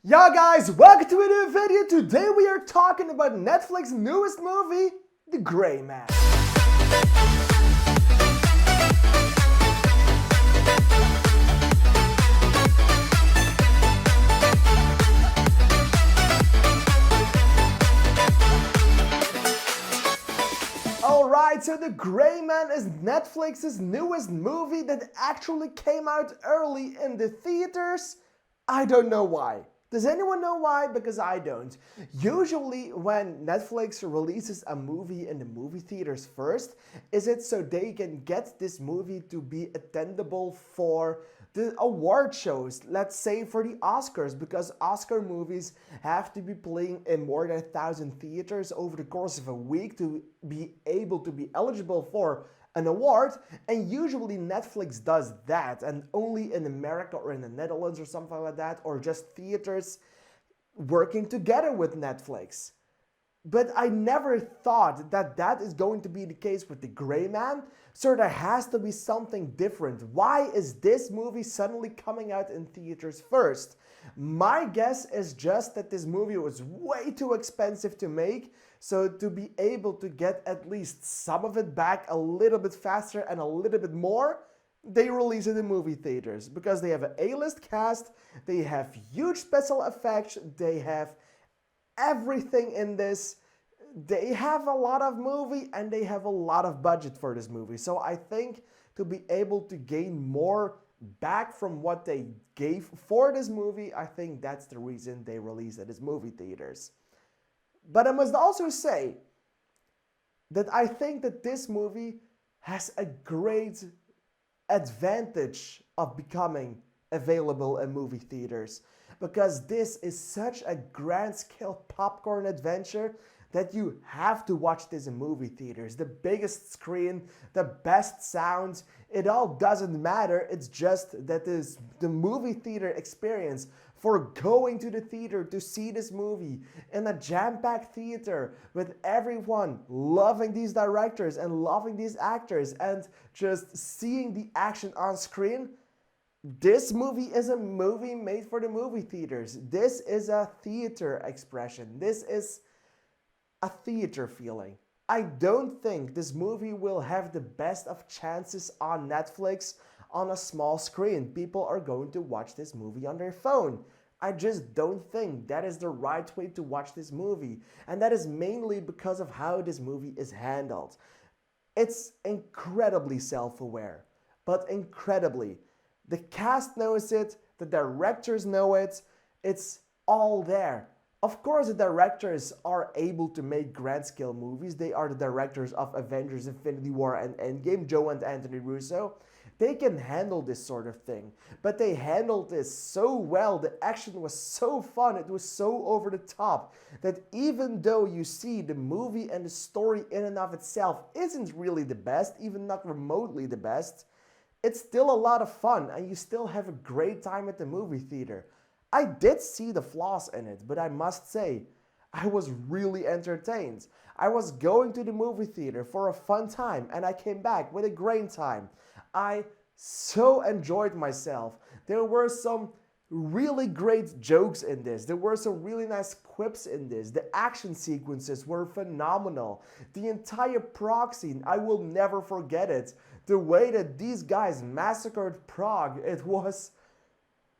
Yo guys, welcome to a new video. Today we are talking about Netflix's newest movie, The Gray Man. Alright, so The Gray Man is Netflix's newest movie that actually came out early in the theaters. I don't know why. Does anyone know why? Because I don't. Usually when Netflix releases a movie in the movie theaters first, is it so they can get this movie to be attendable for the award shows, let's say for the Oscars, because Oscar movies have to be playing in more than 1,000 theaters over the course of a week to be able to be eligible for an award, and usually Netflix does that, and only in America or in the Netherlands or something like that, or just theaters working together with Netflix. But I never thought that that is going to be the case with The Gray Man, so there has to be something different. Why is this movie suddenly coming out in theaters first? My guess is just that this movie was way too expensive to make, so to be able to get at least some of it back a little bit faster and a little bit more, they release it in movie theaters. Because they have an A-list cast, they have huge special effects, they have everything in this. They have a lot of movie and they have a lot of budget for this movie. So I think to be able to gain more back from what they gave for this movie, I think that's the reason they released it as movie theaters. But I must also say that I think that this movie has a great advantage of becoming available in movie theaters, because this is such a grand scale popcorn adventure that you have to watch this in movie theaters. The biggest screen, the best sound, it all doesn't matter. It's just that the movie theater experience for going to the theater to see this movie in a jam-packed theater with everyone loving these directors and loving these actors and just seeing the action on screen. This movie is a movie made for the movie theaters. This is a theater expression. This is a theater feeling. I don't think this movie will have the best of chances on Netflix on a small screen. People are going to watch this movie on their phone. I just don't think that is the right way to watch this movie. And that is mainly because of how this movie is handled. It's incredibly self-aware, but incredibly. The cast knows it, the directors know it, it's all there. Of course, the directors are able to make grand scale movies. They are the directors of Avengers, Infinity War, and Endgame, Joe and Anthony Russo. They can handle this sort of thing, but they handled this so well. The action was so fun, it was so over the top, that even though you see the movie and the story in and of itself isn't really the best, even not remotely the best, it's still a lot of fun and you still have a great time at the movie theater. I did see the flaws in it, but I must say, I was really entertained. I was going to the movie theater for a fun time and I came back with a great time. I so enjoyed myself. There were some really great jokes in this. There were some really nice quips in this. The action sequences were phenomenal. The entire Prague scene, I will never forget it. The way that these guys massacred Prague, it was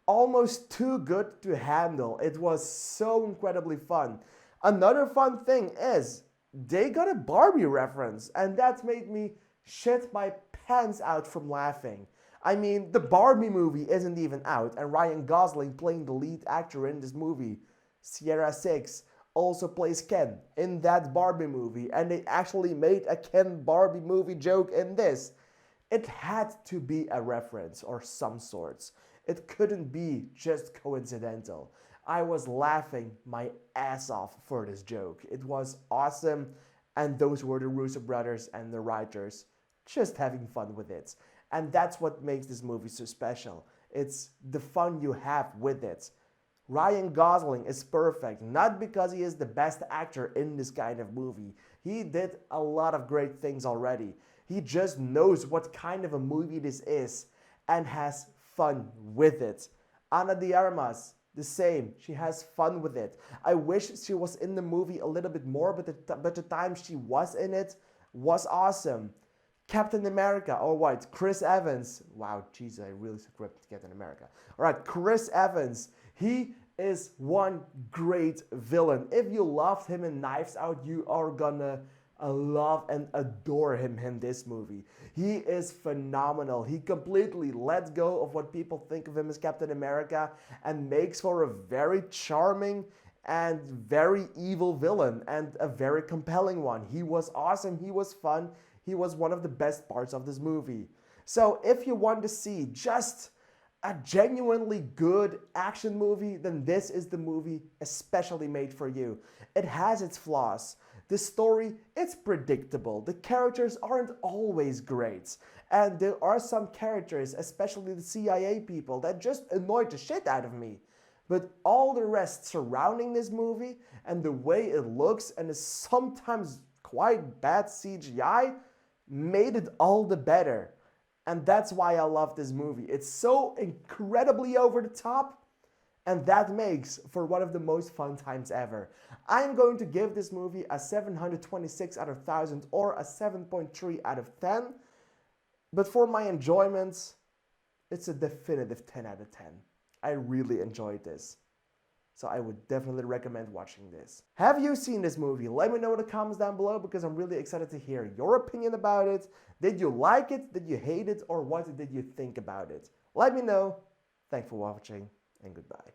almost too good to handle. It was so incredibly fun. Another fun thing is they got a Barbie reference, and that made me shit my pants out from laughing. I mean, the Barbie movie isn't even out, and Ryan Gosling, playing the lead actor in this movie, Sierra 6, also plays Ken in that Barbie movie, and they actually made a Ken Barbie movie joke in this. It had to be a reference or some sorts. It couldn't be just coincidental. I was laughing my ass off for this joke. It was awesome, and those were the Russo brothers and the writers just having fun with it. And that's what makes this movie so special. It's the fun you have with it. Ryan Gosling is perfect, not because he is the best actor in this kind of movie. He did a lot of great things already. He just knows what kind of a movie this is and has fun with it. Ana de Armas the same. She has fun with it. I wish she was in the movie a little bit more, but the time she was in it was awesome. Captain America, oh what, Chris Evans. Wow, Jesus, I really scripted Captain America. All right, Chris Evans. He is one great villain. If you loved him in Knives Out, you are gonna love and adore him in this movie. He is phenomenal. He completely lets go of what people think of him as Captain America and makes for a very charming and very evil villain, and a very compelling one. He was awesome. He was fun. He was one of the best parts of this movie. So if you want to see just a genuinely good action movie, then this is the movie especially made for you. It has its flaws. The story, it's predictable. The characters aren't always great. And there are some characters, especially the CIA people, that just annoyed the shit out of me. But all the rest surrounding this movie and the way it looks and is sometimes quite bad CGI made it all the better. And that's why I love this movie. It's so incredibly over the top, and that makes for one of the most fun times ever. I'm going to give this movie a 726 out of 1000 or a 7.3 out of 10. But for my enjoyment, it's a definitive 10 out of 10. I really enjoyed this. So I would definitely recommend watching this. Have you seen this movie? Let me know in the comments down below, because I'm really excited to hear your opinion about it. Did you like it? Did you hate it? Or what did you think about it? Let me know. Thanks for watching, and goodbye.